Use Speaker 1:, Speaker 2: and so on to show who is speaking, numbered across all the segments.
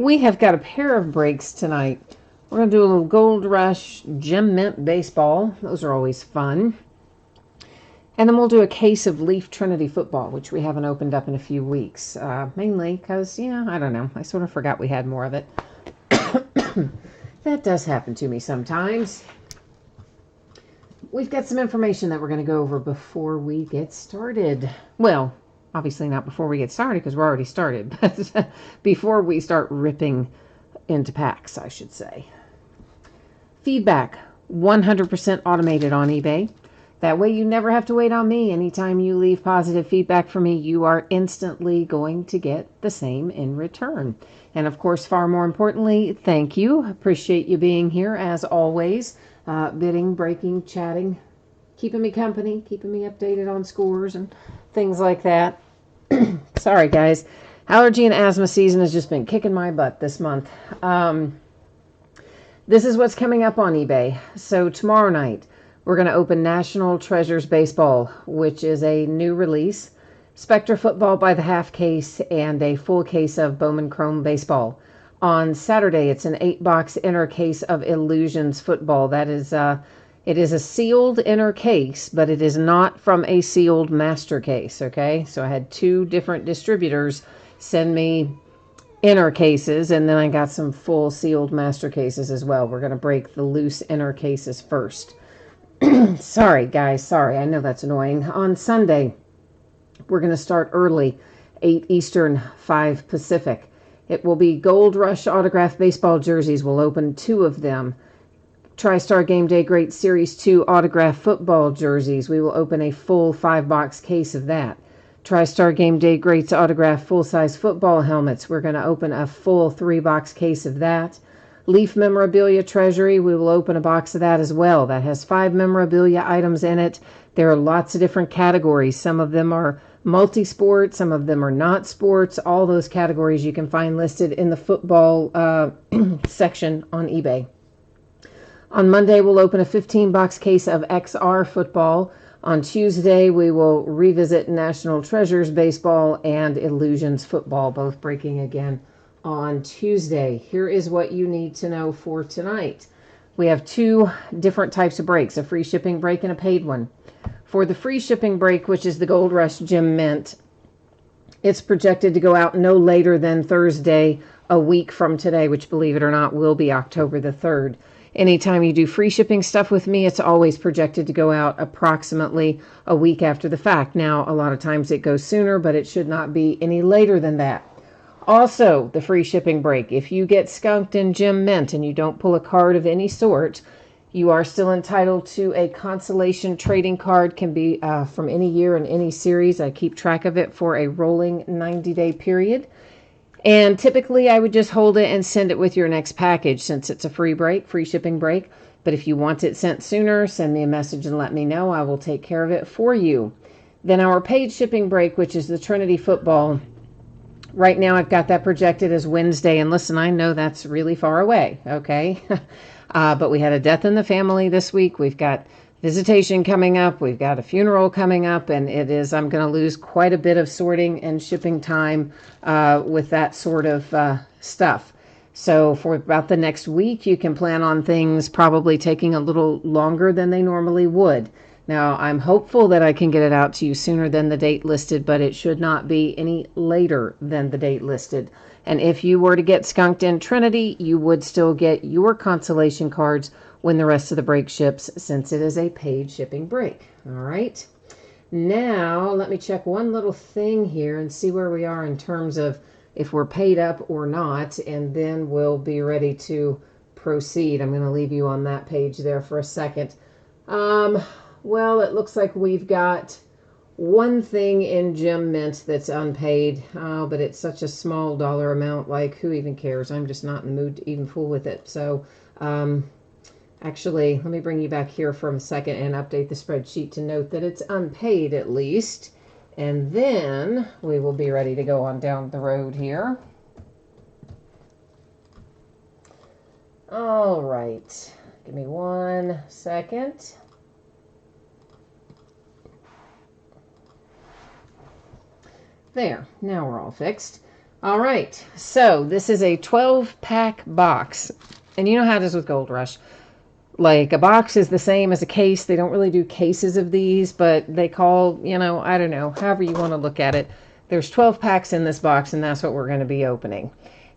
Speaker 1: we have got a pair of breaks tonight. We're going to do a little Gold Rush Gem Mint baseball. Those are always fun. And then we'll do a case of Leaf Trinity football, which we haven't opened up in a few weeks. Mainly because, I don't know. I sort of forgot we had more of it. That does happen to me sometimes. We've got some information that we're going to go over before we get started. Well, obviously not before we get started because we're already started, but before we start ripping into packs, I should say. Feedback, 100% automated on eBay. That way you never have to wait on me. Anytime you leave positive feedback for me, you are instantly going to get the same in return. And of course, far more importantly, thank you. Appreciate you being here as always. Bidding, breaking, chatting, keeping me company, keeping me updated on scores and things like that. Sorry, guys. Allergy and asthma season has just been kicking my butt this month. This is what's coming up on eBay. So tomorrow night, we're going to open National Treasures Baseball, which is a new release, Spectra Football by the half case, and a full case of Bowman Chrome Baseball. On Saturday, it's an 8-box inner case of Illusions Football. That is, it is a sealed inner case, but it is not from a sealed master case, okay? So I had 2 different distributors send me inner cases, and then I got some full sealed master cases as well. We're going to break the loose inner cases first. Sorry, guys. Sorry. I know that's annoying. On Sunday, we're going to start early, 8 Eastern, 5 Pacific. It will be Gold Rush autographed baseball jerseys. We'll open 2 of them. TriStar Game Day Great Series 2 autographed football jerseys. We will open a full 5-box case of that. TriStar Game Day Greats autographed full-size football helmets. We're going to open a full 3-box case of that. Leaf Memorabilia Treasury, we will open a box of that as well. That has 5 memorabilia items in it. There are lots of different categories. Some of them are multi-sport, some of them are not sports. All those categories you can find listed in the football section on eBay. On Monday, we'll open a 15-box case of XR football. On Tuesday, we will revisit National Treasures Baseball and Illusions Football, both breaking again on Tuesday. Here is what you need to know for tonight. We have 2 different types of breaks, a free shipping break and a paid one. For the free shipping break, which is the Gold Rush Gem Mint, it's projected to go out no later than Thursday, a week from today, which, believe it or not, will be October the 3rd. Anytime you do free shipping stuff with me, it's always projected to go out approximately a week after the fact. Now, a lot of times it goes sooner, but it should not be any later than that. Also, the free shipping break. If you get skunked in Gem Mint and you don't pull a card of any sort, you are still entitled to a consolation trading card. Can be from any year and any series. I keep track of it for a rolling 90-day period. And typically, I would just hold it and send it with your next package since it's a free break, free shipping break. But if you want it sent sooner, send me a message and let me know. I will take care of it for you. Then our paid shipping break, which is the Trinity football. Right now, I've got that projected as Wednesday. And listen, I know that's really far away, okay? But we had a death in the family this week. We've got visitation coming up. We've got a funeral coming up. And I'm going to lose quite a bit of sorting and shipping time with that sort of stuff. So for about the next week, you can plan on things probably taking a little longer than they normally would. Now, I'm hopeful that I can get it out to you sooner than the date listed, but it should not be any later than the date listed. And if you were to get skunked in Trinity, you would still get your consolation cards when the rest of the break ships, since it is a paid shipping break. All right. Now, let me check one little thing here and see where we are in terms of if we're paid up or not, and then we'll be ready to proceed. I'm going to leave you on that page there for a second. Well, it looks like we've got one thing in Gem Mint that's unpaid, but it's such a small dollar amount, like who even cares? I'm just not in the mood to even fool with it. So actually, let me bring you back here for a second and update the spreadsheet to note that it's unpaid at least. And then we will be ready to go on down the road here. All right, give me 1 second. There, now we're all fixed. All right, so this is a 12-pack box. And you know how it is with Gold Rush. Like, a box is the same as a case. They don't really do cases of these, but they call, I don't know, however you want to look at it. There's 12 packs in this box, and that's what we're going to be opening.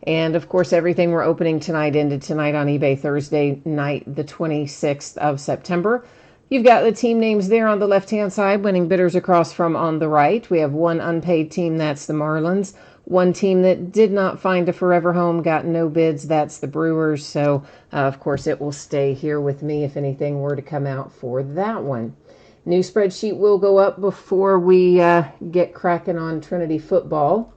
Speaker 1: And, of course, everything we're opening tonight ended tonight on eBay, Thursday night, the 26th of September. You've got the team names there on the left-hand side, winning bidders across from on the right. We have one unpaid team, that's the Marlins. One team that did not find a forever home, got no bids, that's the Brewers. So, of course, it will stay here with me if anything were to come out for that one. New spreadsheet will go up before we get cracking on Trinity football.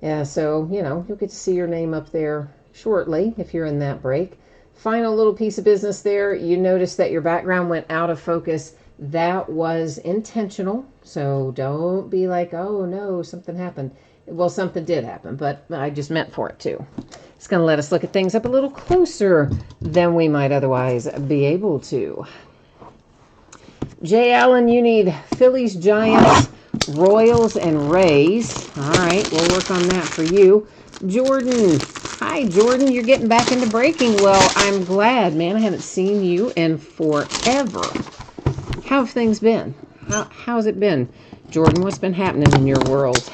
Speaker 1: So, you'll get to see your name up there shortly if you're in that break. Final little piece of business there. You notice that your background went out of focus. That was intentional. So don't be like, oh, no, something happened. Well, something did happen, but I just meant for it to. It's going to let us look at things up a little closer than we might otherwise be able to. Jay Allen, you need Phillies, Giants, Royals, and Rays. All right, we'll work on that for you. Jordan. Hi, Jordan. You're getting back into breaking. Well, I'm glad, man. I haven't seen you in forever. How have things been? How's it been? Jordan, what's been happening in your world?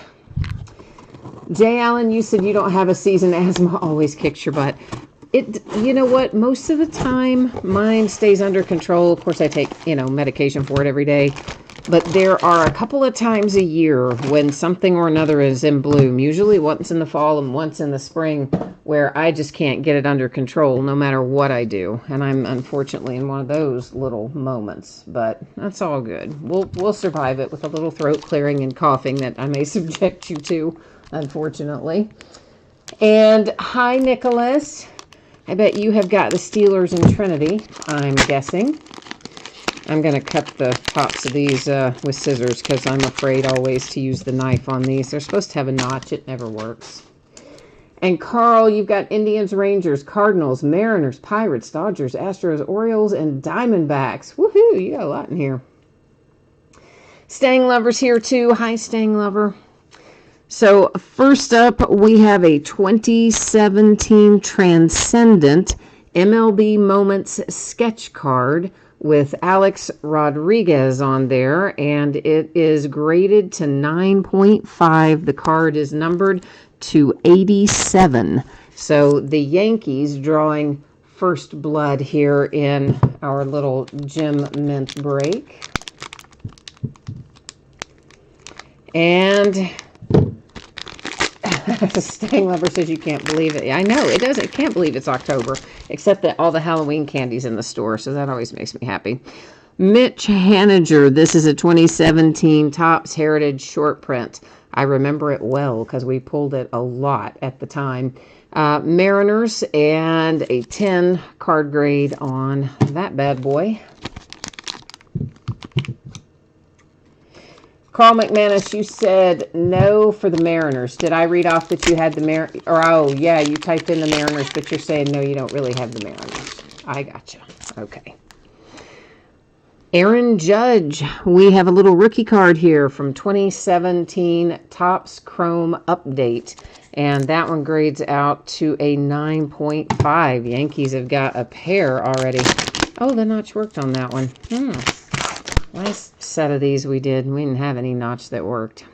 Speaker 1: Jay Allen, you said you don't have a season. Asthma always kicks your butt. You know what? Most of the time, mine stays under control. Of course, I take, medication for it every day. But there are a couple of times a year when something or another is in bloom, usually once in the fall and once in the spring, where I just can't get it under control no matter what I do. And I'm unfortunately in one of those little moments, but that's all good. We'll survive it with a little throat clearing and coughing that I may subject you to, unfortunately. And hi, Nicholas. I bet you have got the Steelers and Trinity, I'm guessing. I'm going to cut the tops of these with scissors because I'm afraid always to use the knife on these. They're supposed to have a notch. It never works. And Carl, you've got Indians, Rangers, Cardinals, Mariners, Pirates, Dodgers, Astros, Orioles, and Diamondbacks. Woohoo! You got a lot in here. Stang Lover's here too. Hi, Stang Lover. So first up, we have a 2017 Transcendent MLB Moments sketch card with Alex Rodriguez on there, and it is graded to 9.5. The card is numbered to 87. So the Yankees drawing first blood here in our little Gem Mint break. And Stang Lover says you can't believe it. I know, it doesn't. I can't believe it's October, except that all the Halloween candy's in the store, so that always makes me happy. Mitch Haniger, this is a 2017 Topps Heritage short print. I remember it well because we pulled it a lot at the time. Mariners and a 10 card grade on that bad boy. Carl McManus, you said no for the Mariners. Did I read off that you had the Mariners? Or, oh, yeah, you typed in the Mariners, but you're saying no, you don't really have the Mariners. I gotcha. Okay. Aaron Judge, we have a little rookie card here from 2017 Topps Chrome Update. And that one grades out to a 9.5. Yankees have got a pair already. Oh, the notch worked on that one. Last set of these we didn't have any notch that worked.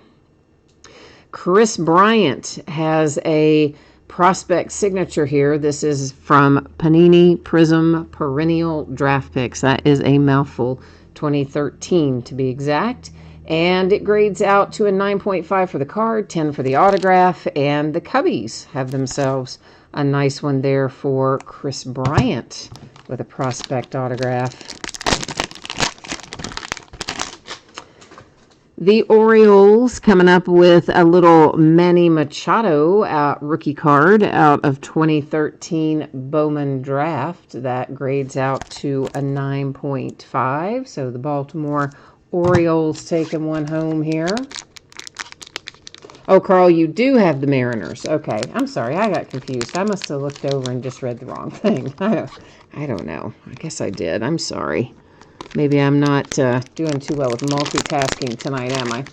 Speaker 1: Chris Bryant has a prospect signature here. This is from Panini Prism Perennial Draft Picks. That is a mouthful. 2013 to be exact. And it grades out to a 9.5 for the card, 10 for the autograph, and the Cubbies have themselves a nice one there for Chris Bryant with a prospect autograph. The Orioles coming up with a little Manny Machado rookie card out of 2013 Bowman Draft. That grades out to a 9.5. So the Baltimore Orioles taking one home here. Oh, Carl, you do have the Mariners. Okay, I'm sorry. I got confused. I must have looked over and just read the wrong thing. I don't know. I guess I did. I'm sorry. Maybe I'm not doing too well with multitasking tonight, am I?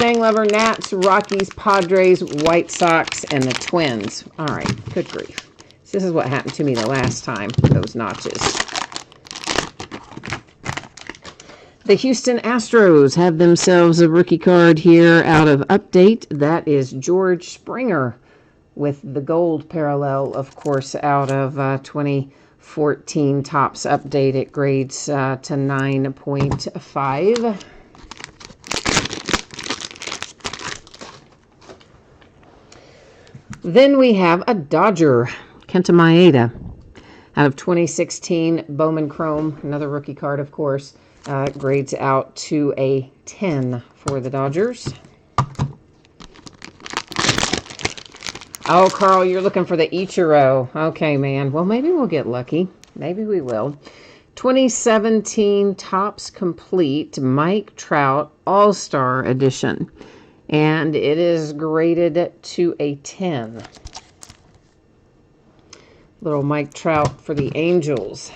Speaker 1: Mustang Lover, Nats, Rockies, Padres, White Sox, and the Twins. All right, good grief. So this is what happened to me the last time, those notches. The Houston Astros have themselves a rookie card here out of Update. That is George Springer with the gold parallel, of course, out of 2014 Topps Update. It grades to 9.5. Then we have a Dodger, Kenta Maeda, out of 2016 Bowman Chrome, another rookie card, of course. Grades out to a 10 for the Dodgers. Oh, Carl, you're looking for the Ichiro. Okay, man. Well, maybe we'll get lucky. Maybe we will. 2017 Topps Complete Mike Trout All-Star Edition. And it is graded to a 10. Little Mike Trout for the Angels.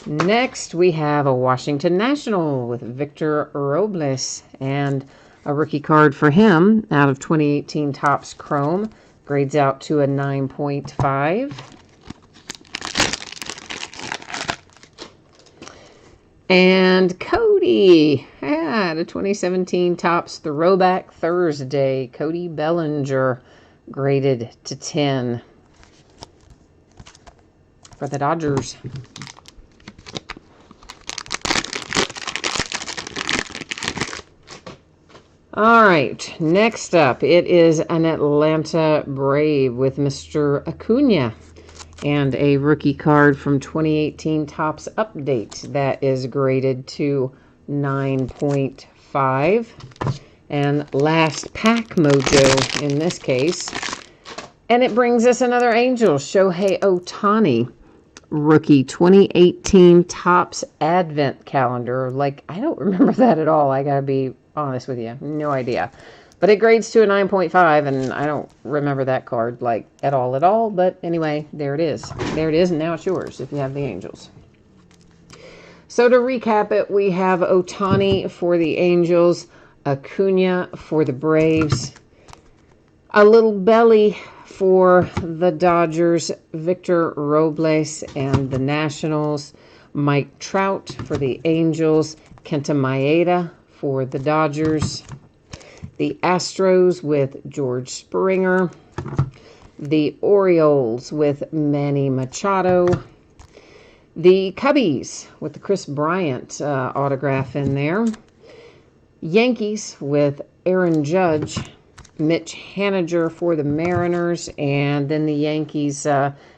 Speaker 1: Next, we have a Washington National with Victor Robles and a rookie card for him out of 2018 Topps Chrome. Grades out to a 9.5. And Cody, the 2017 Topps Throwback Thursday, Cody Bellinger, graded to 10 for the Dodgers. All right, next up, it is an Atlanta Brave with Mr. Acuna and a rookie card from 2018 Topps Update that is graded to 9.5. And last pack mojo in this case. And it brings us another Angel, Shohei Ohtani, rookie 2018 Topps Advent Calendar. Like, I don't remember that at all. I gotta be honest with you. No idea. But it grades to a 9.5, and I don't remember that card, like, at all. But anyway, there it is. There it is, and now it's yours if you have the Angels. So to recap it, we have Ohtani for the Angels, Acuna for the Braves, a little belly for the Dodgers, Victor Robles and the Nationals, Mike Trout for the Angels, Kenta Maeda for the Dodgers, the Astros with George Springer, the Orioles with Manny Machado, the Cubbies with the Chris Bryant autograph in there, Yankees with Aaron Judge, Mitch Haniger for the Mariners, and then the Yankees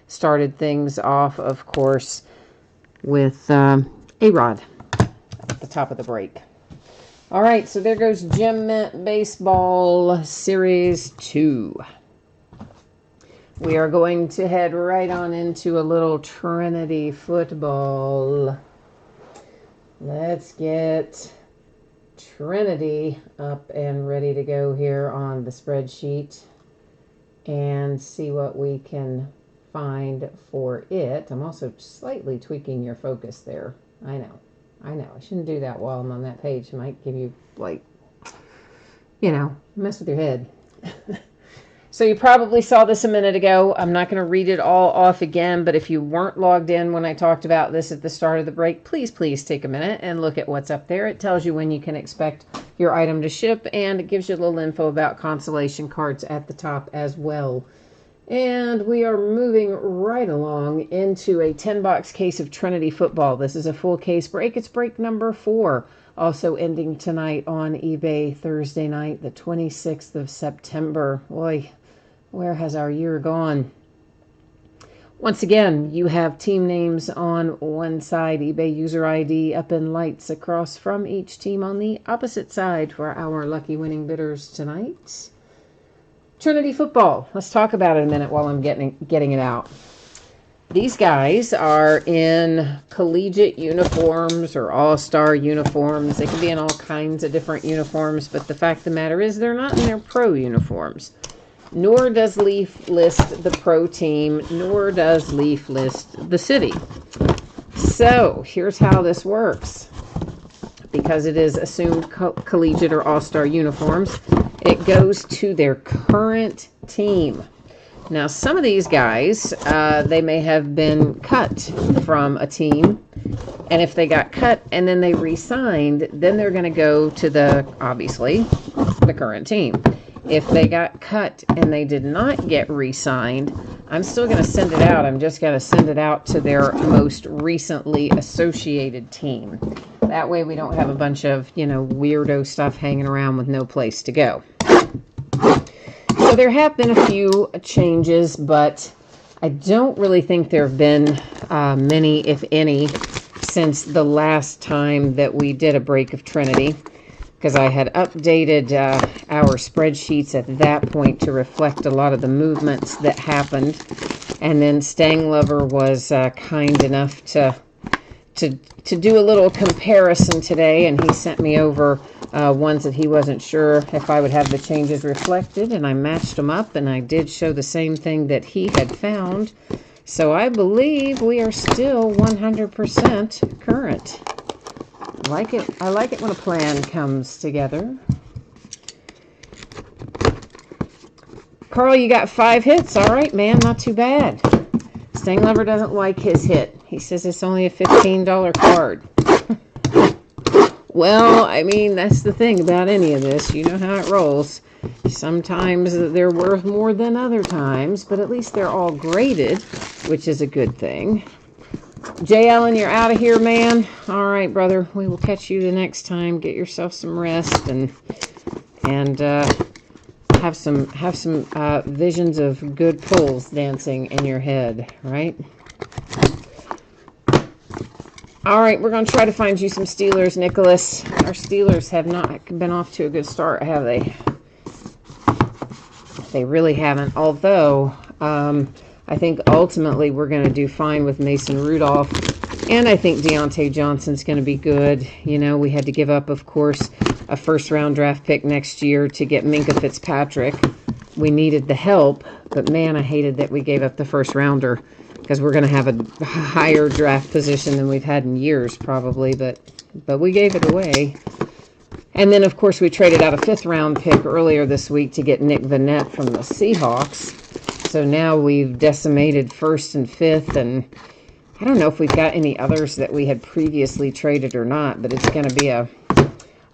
Speaker 1: started things off, of course, with A-Rod at the top of the break. All right, so there goes Gem Mint Baseball Series 2. We are going to head right on into a little Trinity football. Let's get Trinity up and ready to go here on the spreadsheet and see what we can find for it. I'm also slightly tweaking your focus there. I know. I shouldn't do that while I'm on that page. It might give you, like, mess with your head. So you probably saw this a minute ago. I'm not going to read it all off again, but if you weren't logged in when I talked about this at the start of the break, please take a minute and look at what's up there. It tells you when you can expect your item to ship, and it gives you a little info about consolation cards at the top as well. And we are moving right along into a 10-box case of Trinity football. This is a full case break. It's break number 4. Also ending tonight on eBay Thursday night, the 26th of September. Boy, where has our year gone? Once again, you have team names on one side, eBay user ID up in lights across from each team on the opposite side for our lucky winning bidders tonight. Trinity football. Let's talk about it a minute while I'm getting it out. These guys are in collegiate uniforms or all-star uniforms. They can be in all kinds of different uniforms, but the fact of the matter is they're not in their pro uniforms. Nor does Leaf list the pro team, nor does Leaf list the city. So here's how this works. because it is assumed collegiate or all-star uniforms. It goes to their current team. Now, some of these guys, they may have been cut from a team. And if they got cut and then they re-signed, then they're going to go to obviously, the current team. If they got cut and they did not get re-signed, I'm still going to send it out. I'm just going to send it out to their most recently associated team. That way we don't have a bunch of, weirdo stuff hanging around with no place to go. So there have been a few changes, but I don't really think there have been many, if any, since the last time that we did a break of Trinity, because I had updated our spreadsheets at that point to reflect a lot of the movements that happened. And then Stang Lover was kind enough to do a little comparison today, and he sent me over ones that he wasn't sure if I would have the changes reflected, and I matched them up, and I did show the same thing that he had found. So I believe we are still 100% current. I like it when a plan comes together. Carl, you got 5 hits. All right, man, not too bad. Stang Lover doesn't like his hit. He says it's only a $15 card. Well, I mean, that's the thing about any of this. You know how it rolls. Sometimes they're worth more than other times, but at least they're all graded, which is a good thing. Jay Allen, you're out of here, man. All right, brother. We will catch you the next time. Get yourself some rest and have some visions of good pulls dancing in your head, right? All right, we're going to try to find you some Steelers, Nicholas. Our Steelers have not been off to a good start, have they? They really haven't, although I think ultimately we're going to do fine with Mason Rudolph, and I think Deontay Johnson's going to be good. We had to give up, of course, a first-round draft pick next year to get Minkah Fitzpatrick. We needed the help, but man, I hated that we gave up the first-rounder, because we're going to have a higher draft position than we've had in years, probably, but we gave it away. And then, of course, we traded out a 5th-round pick earlier this week to get Nick Vannett from the Seahawks. So now we've decimated 1st and 5th, and I don't know if we've got any others that we had previously traded or not, but it's going to be a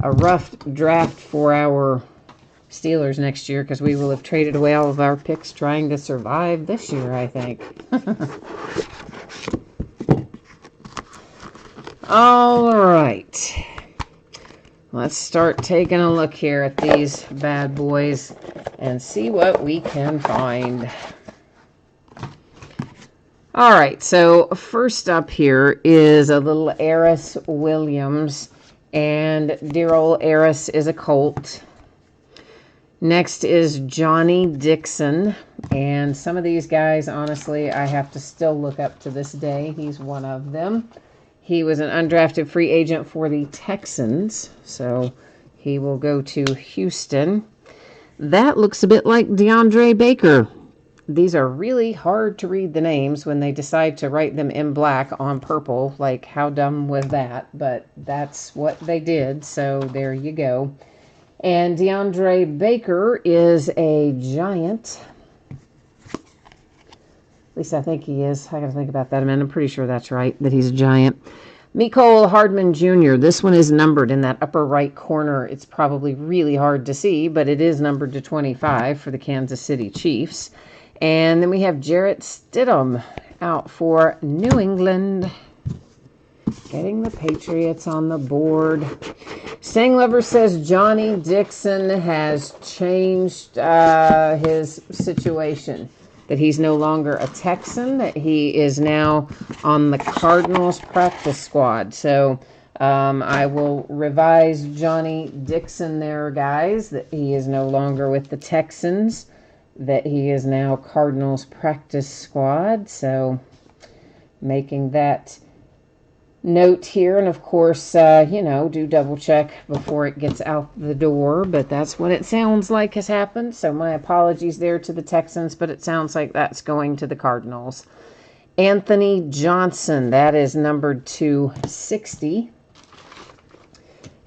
Speaker 1: rough draft for our Steelers next year, because we will have traded away all of our picks trying to survive this year, I think. All right. Let's start taking a look here at these bad boys and see what we can find. All right, so first up here is a little Eris Williams, and dear old Eris is a Colt. Next is Johnny Dixon, and some of these guys, honestly, I have to still look up to this day. He's one of them. He was an undrafted free agent for the Texans, so he will go to Houston. That looks a bit like DeAndre Baker. These are really hard to read the names when they decide to write them in black on purple. Like, how dumb was that? But that's what they did, so there you go. And DeAndre Baker is a Giant. At least I think he is. I got to think about that a minute. I'm pretty sure that's right, that he's a Giant. Mecole Hardman Jr. This one is numbered in that upper right corner. It's probably really hard to see, but it is numbered to 25 for the Kansas City Chiefs. And then we have Jarrett Stidham out for New England. Getting the Patriots on the board. Stang Lover says Johnny Dixon has changed his situation. That he's no longer a Texan, that he is now on the Cardinals practice squad. So I will revise Johnny Dixon there, guys, that he is no longer with the Texans, that he is now Cardinals practice squad. So making that note here, and of course, do double check before it gets out the door, but that's what it sounds like has happened. So my apologies there to the Texans, but it sounds like that's going to the Cardinals. Anthony Johnson, that is numbered to 60.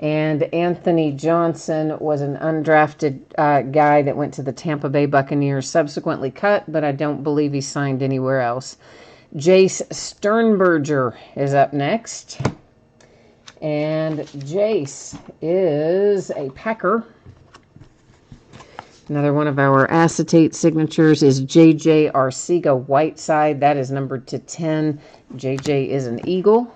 Speaker 1: And Anthony Johnson was an undrafted guy that went to the Tampa Bay Buccaneers, subsequently cut, but I don't believe he signed anywhere else. Jace Sternberger is up next. And Jace is a Packer. Another one of our acetate signatures is J.J. Arcega-Whiteside. That is numbered to 10. J.J. is an Eagle.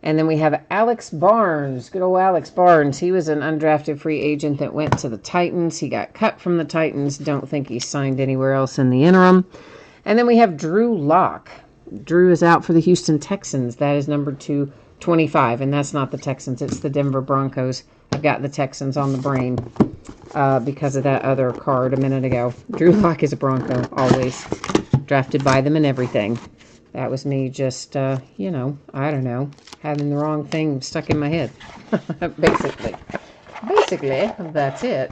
Speaker 1: And then we have Alex Barnes. Good old Alex Barnes. He was an undrafted free agent that went to the Titans. He got cut from the Titans. Don't think he signed anywhere else in the interim. And then we have Drew Lock. Drew is out for the Houston Texans. That is numbered to 25. And that's not the Texans. It's the Denver Broncos. I've got the Texans on the brain because of that other card a minute ago. Drew Lock is a Bronco, always. Drafted by them and everything. That was me just, I don't know, having the wrong thing stuck in my head. Basically, that's it.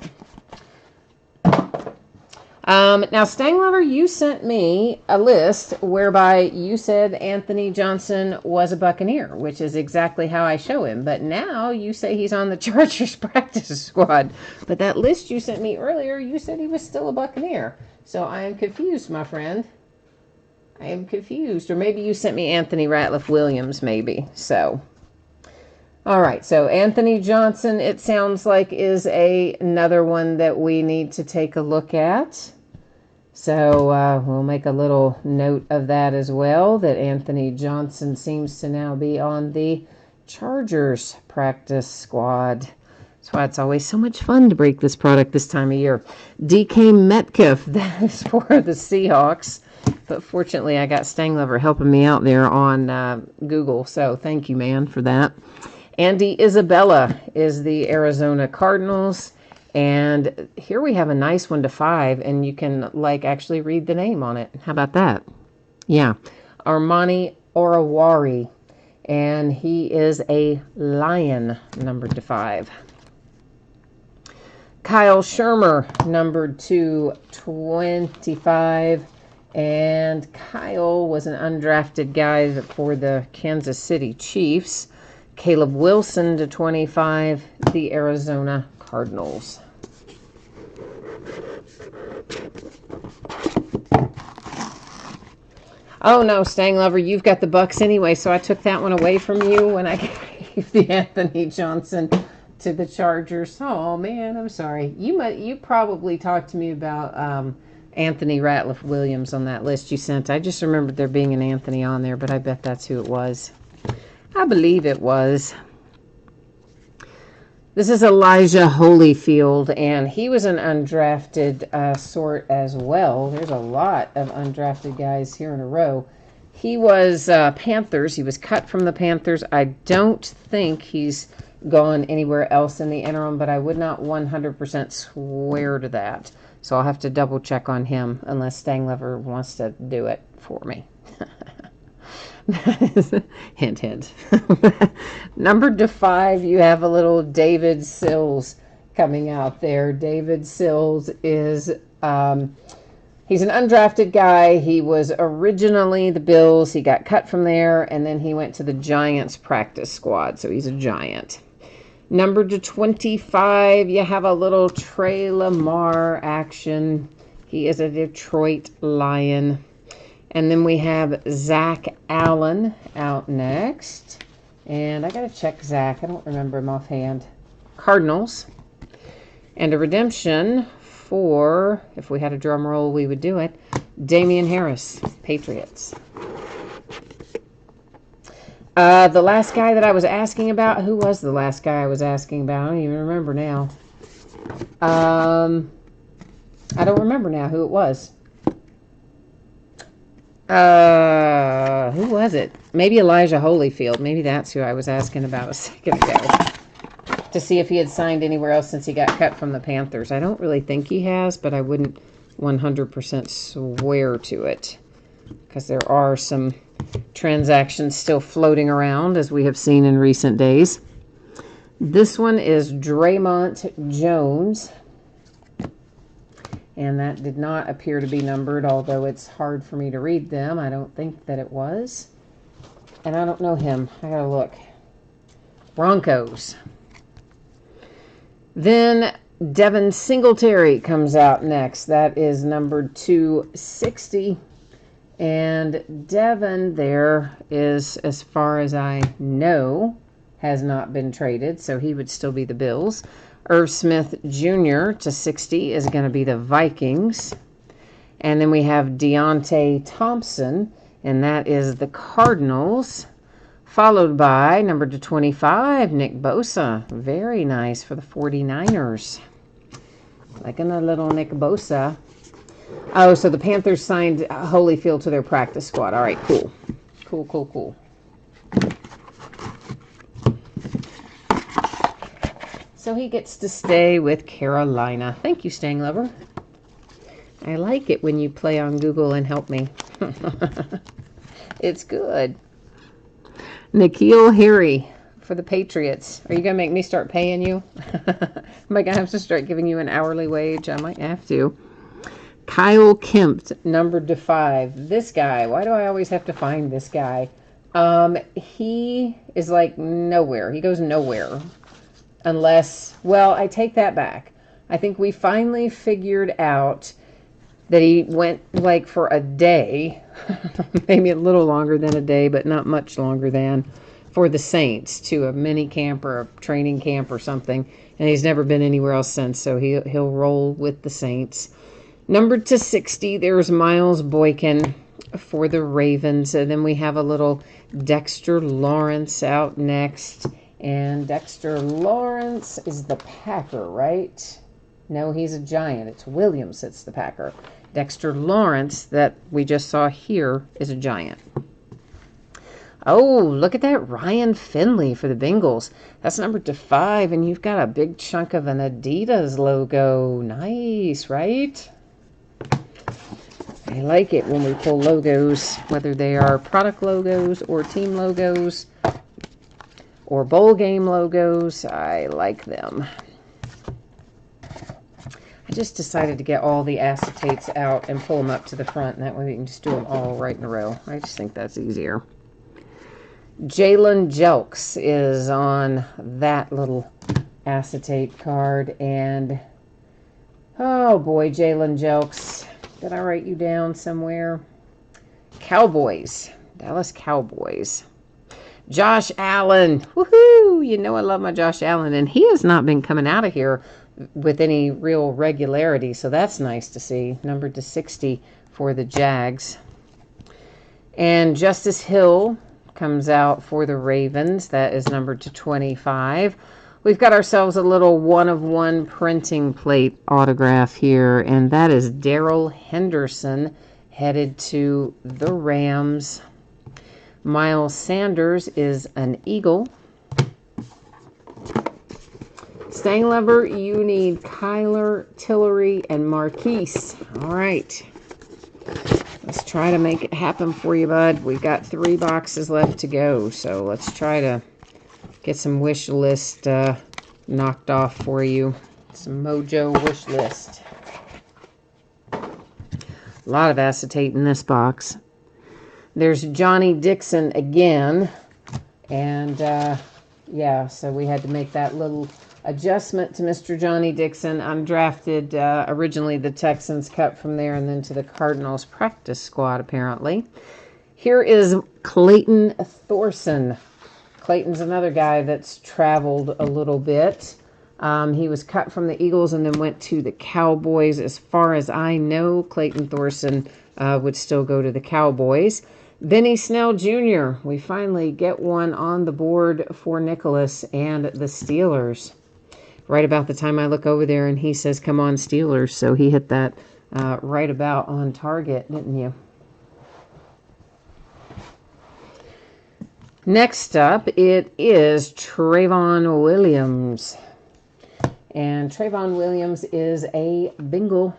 Speaker 1: Now, Stang Lover, you sent me a list whereby you said Anthony Johnson was a Buccaneer, which is exactly how I show him. But now you say he's on the Chargers practice squad. But that list you sent me earlier, you said he was still a Buccaneer. So I am confused, my friend. I am confused. Or maybe you sent me Anthony Ratliff Williams, maybe. So, all right. So Anthony Johnson, it sounds like, is another one that we need to take a look at. So we'll make a little note of that as well, that Anthony Johnson seems to now be on the Chargers practice squad. That's why it's always so much fun to break this product this time of year. DK Metcalf, that is for the Seahawks. But fortunately, I got Stang Lover helping me out there on Google. So thank you, man, for that. Andy Isabella is the Arizona Cardinals. And here we have a nice one to 5. And you can, actually read the name on it. How about that? Yeah. Armani Oruwari. And he is a Lion, numbered to 5. Kyle Shermer, numbered to 25. And Kyle was an undrafted guy for the Kansas City Chiefs. Caleb Wilson to 25, the Arizona Cardinals. Oh no, Stang Lover, you've got the Bucks anyway, so I took that one away from you when I gave the Anthony Johnson to the Chargers. Oh man, I'm sorry. You probably talked to me about Anthony Ratliff Williams on that list you sent. I just remembered there being an Anthony on there, but I bet that's who it was. I believe it was. This is Elijah Holyfield, and he was an undrafted sort as well. There's a lot of undrafted guys here in a row. He was Panthers. He was cut from the Panthers. I don't think he's gone anywhere else in the interim, but I would not 100% swear to that. So I'll have to double check on him unless Stang Lover wants to do it for me. Hint, hint. Numbered to 5, you have a little David Sills coming out there. David Sills is, he's an undrafted guy. He was originally the Bills. He got cut from there, and then he went to the Giants practice squad. So he's a Giant. Numbered to 25, you have a little Trey Lamar action. He is a Detroit Lion. And then we have Zach Allen out next. And I got to check Zach. I don't remember him offhand. Cardinals. And a redemption for, if we had a drum roll, we would do it, Damian Harris, Patriots. The last guy that I was asking about, who was the last guy I was asking about? I don't even remember now. I don't remember now who it was. Who was it? Maybe Elijah Holyfield. Maybe that's who I was asking about a second ago. To see if he had signed anywhere else since he got cut from the Panthers. I don't really think he has, but I wouldn't 100% swear to it. Because there are some transactions still floating around, as we have seen in recent days. This one is Draymond Jones. And that did not appear to be numbered, although it's hard for me to read them. I don't think that it was. And I don't know him. I gotta look. Broncos. Then Devin Singletary comes out next. That is number 260. And Devin there is, as far as I know, has not been traded, so he would still be the Bills. Irv Smith Jr. to 60 is going to be the Vikings. And then we have Deontay Thompson, and that is the Cardinals. Followed by number 25, Nick Bosa. Very nice for the 49ers. Liking a little Nick Bosa. Oh, so the Panthers signed Holyfield to their practice squad. All right, cool. Cool. So he gets to stay with Carolina. Thank you, Stang Lover. I like it when you play on Google and help me. It's good. N'Keal Harry for the Patriots. Are you going to make me start paying you? Am I going to have to start giving you an hourly wage? I might have to. Kyle Kempt, numbered to 5. This guy, why do I always have to find this guy? He is like nowhere. He goes nowhere. Unless, well, I take that back. I think we finally figured out that he went like for a day, maybe a little longer than a day, but not much longer than, for the Saints to a mini camp or a training camp or something. And he's never been anywhere else since, so he'll roll with the Saints. Numbered to 60, there's Miles Boykin for the Ravens. And then we have a little Dexter Lawrence out next. And Dexter Lawrence is the Packer, right? No, he's a Giant. It's Williams that's the Packer. Dexter Lawrence, that we just saw here, is a Giant. Oh, look at that. Ryan Finley for the Bengals. That's numbered to 5, and you've got a big chunk of an Adidas logo. Nice, right? I like it when we pull logos, whether they are product logos or team logos or bowl game logos. I like them. I just decided to get all the acetates out and pull them up to the front, and that way we can just do them all right in a row. I just think that's easier. Jalen Jelks is on that little acetate card, and oh boy, Jalen Jelks. Did I write you down somewhere? Cowboys. Dallas Cowboys. Josh Allen. Woohoo! You know I love my Josh Allen, and he has not been coming out of here with any real regularity, so that's nice to see. Numbered to 60 for the Jags. And Justice Hill comes out for the Ravens. That is numbered to 25. We've got ourselves a little one-of-one printing plate autograph here, and that is Darrell Henderson headed to the Rams. Miles Sanders is an Eagle. Stang Lover, you need Kyler, Tillery, and Marquise. All right. Let's try to make it happen for you, bud. We've got 3 boxes left to go, so let's try to get some wish list knocked off for you. Some mojo wish list. A lot of acetate in this box. There's Johnny Dixon again. And yeah, so we had to make that little adjustment to Mr. Johnny Dixon. Undrafted, originally the Texans cut from there and then to the Cardinals practice squad apparently. Here is Clayton Thorson. Clayton's another guy that's traveled a little bit. He was cut from the Eagles and then went to the Cowboys. As far as I know, Clayton Thorson would still go to the Cowboys. Benny Snell Jr. We finally get one on the board for Nicholas and the Steelers. Right about the time I look over there and he says, "Come on, Steelers." So he hit that right about on target, didn't you? Next up, it is Trayvon Williams. And Trayvon Williams is a Bengal.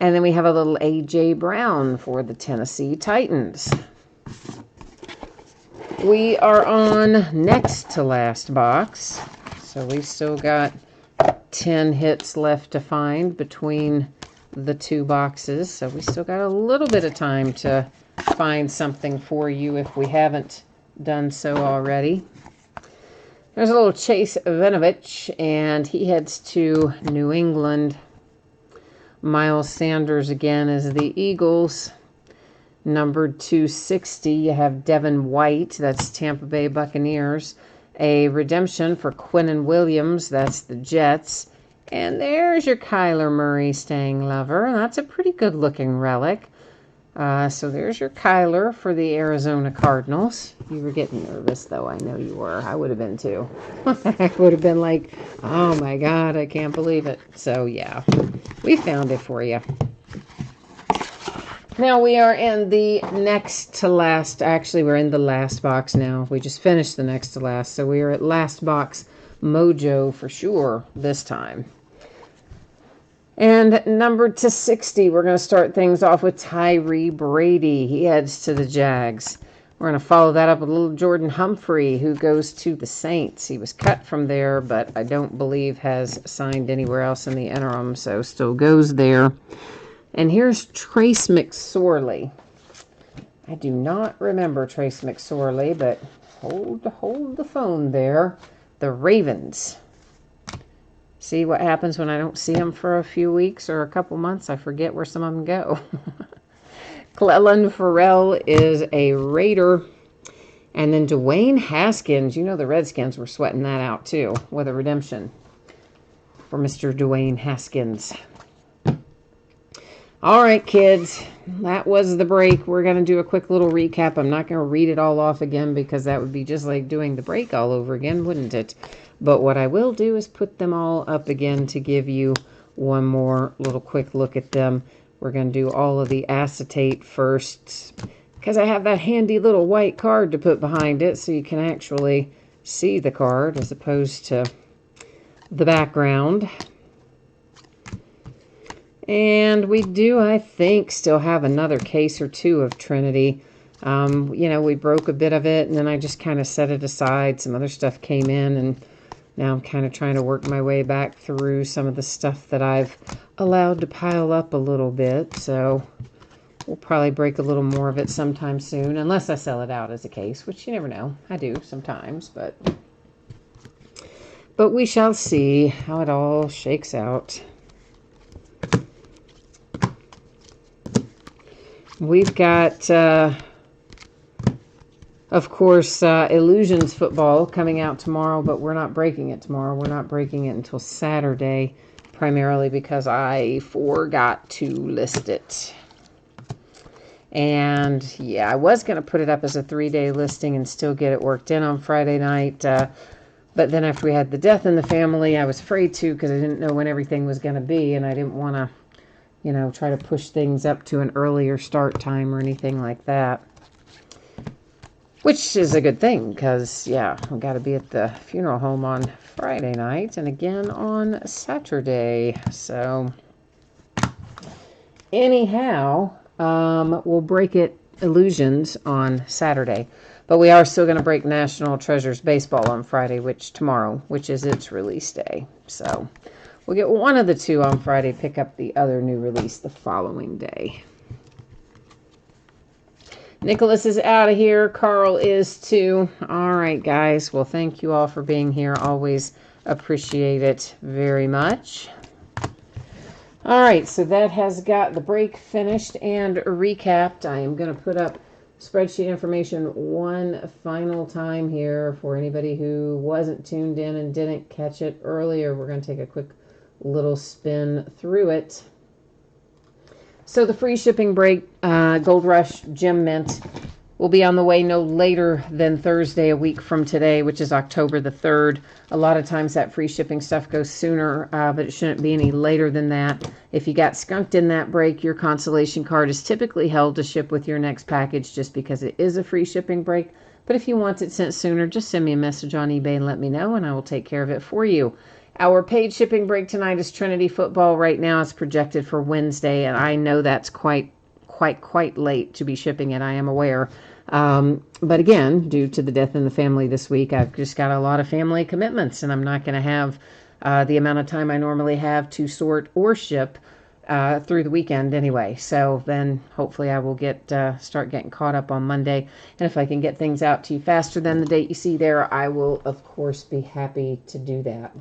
Speaker 1: And then we have a little A.J. Brown for the Tennessee Titans. We are on next to last box. So we've still got 10 hits left to find between the 2 boxes. So we still got a little bit of time to find something for you if we haven't done so already. There's a little Chase Vinovich, and he heads to New England. Miles Sanders again is the Eagles. Numbered 260, you have Devin White, that's Tampa Bay Buccaneers. A redemption for Quinnen Williams, that's the Jets. And there's your Kyler Murray staying lover. That's a pretty good-looking relic. So there's your Kyler for the Arizona Cardinals. You were getting nervous, though. I know you were. I would have been, too. I would have been like, oh, my God, I can't believe it. So, yeah, we found it for you. Now we are in the next to last. Actually, we're in the last box now. We just finished the next to last. So we are at last box mojo for sure this time. And numbered to 60, we're going to start things off with Tyree Brady. He heads to the Jags. We're going to follow that up with little Jordan Humphrey, who goes to the Saints. He was cut from there, but I don't believe has signed anywhere else in the interim, so still goes there. And here's Trace McSorley. I do not remember Trace McSorley, but hold the phone there. The Ravens. See what happens when I don't see them for a few weeks or a couple months? I forget where some of them go. Clellan Ferrell is a Raider. And then Dwayne Haskins. You know the Redskins were sweating that out too with a redemption for Mr. Dwayne Haskins. All right, kids, that was the break. We're going to do a quick little recap. I'm not going to read it all off again because that would be just like doing the break all over again, wouldn't it? But what I will do is put them all up again to give you one more little quick look at them. We're going to do all of the acetate first because I have that handy little white card to put behind it so you can actually see the card as opposed to the background. And we do, I think, still have another case or two of Trinity. We broke a bit of it, and then I just kind of set it aside. Some other stuff came in, and now I'm kind of trying to work my way back through some of the stuff that I've allowed to pile up a little bit. So we'll probably break a little more of it sometime soon, unless I sell it out as a case, which you never know. I do sometimes, but we shall see how it all shakes out. We've got, of course, Illusions football coming out tomorrow, but we're not breaking it tomorrow. We're not breaking it until Saturday, primarily because I forgot to list it. And, yeah, I was going to put it up as a 3-day listing and still get it worked in on Friday night. But then after we had the death in the family, I was afraid to because I didn't know when everything was going to be, and I didn't want to try to push things up to an earlier start time or anything like that. Which is a good thing because, yeah, I've got to be at the funeral home on Friday night and again on Saturday. So, anyhow, we'll break it Illusions on Saturday. But we are still going to break National Treasures Baseball on Friday, tomorrow, which is its release day. So we'll get one of the two on Friday, pick up the other new release the following day. Nicholas is out of here. Carl is too. All right, guys. Well, thank you all for being here. Always appreciate it very much. All right, so that has got the break finished and recapped. I am going to put up spreadsheet information one final time here for anybody who wasn't tuned in and didn't catch it earlier. We're going to take a quick little spin through it. So the free shipping break, Gold Rush Gem Mint, will be on the way no later than Thursday, a week from today, which is October the 3rd. A lot of times that free shipping stuff goes sooner, but it shouldn't be any later than that. If you got skunked in that break, your consolation card is typically held to ship with your next package just because it is a free shipping break. But if you want it sent sooner, just send me a message on eBay and let me know, and I will take care of it for you. Our paid shipping break tonight is Trinity football. Right now it's projected for Wednesday, and I know that's quite late to be shipping it. I am aware. But again, due to the death in the family this week, I've just got a lot of family commitments, and I'm not going to have the amount of time I normally have to sort or ship through the weekend anyway. So then hopefully I will start getting caught up on Monday. And if I can get things out to you faster than the date you see there, I will, of course, be happy to do that.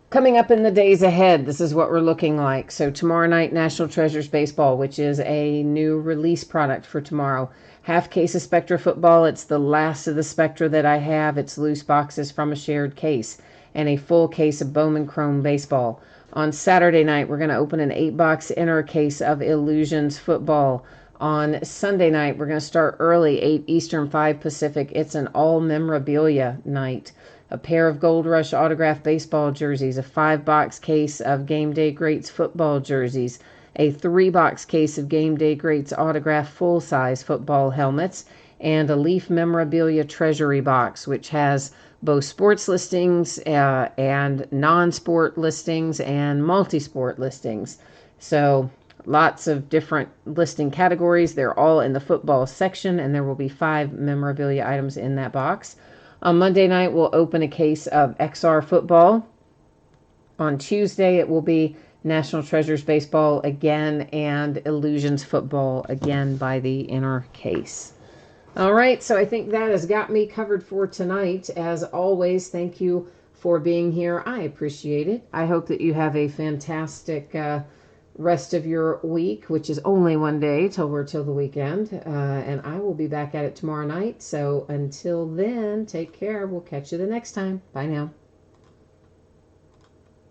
Speaker 1: Coming up in the days ahead, this is what we're looking like. So tomorrow night, National Treasures Baseball, which is a new release product for tomorrow. Half case of Spectra football. It's the last of the Spectra that I have. It's loose boxes from a shared case. And a full case of Bowman Chrome baseball. On Saturday night, we're going to open an 8-box inner case of Illusions football. On Sunday night, we're going to start early, 8 Eastern, 5 Pacific. It's an all memorabilia night. A pair of Gold Rush autographed baseball jerseys, a 5-box case of Game Day Greats football jerseys, a 3-box case of Game Day Greats autographed full-size football helmets, and a Leaf memorabilia treasury box, which has both sports listings and non-sport listings and multi-sport listings. So lots of different listing categories. They're all in the football section, and there will be 5 memorabilia items in that box. On Monday night, we'll open a case of XR football. On Tuesday, it will be National Treasures Baseball again and Illusions football again by the inner case. All right, so I think that has got me covered for tonight. As always, thank you for being here. I appreciate it. I hope that you have a fantastic rest of your week, which is only one day till the weekend. And I will be back at it tomorrow night. So until then, take care. We'll catch you the next time. Bye now.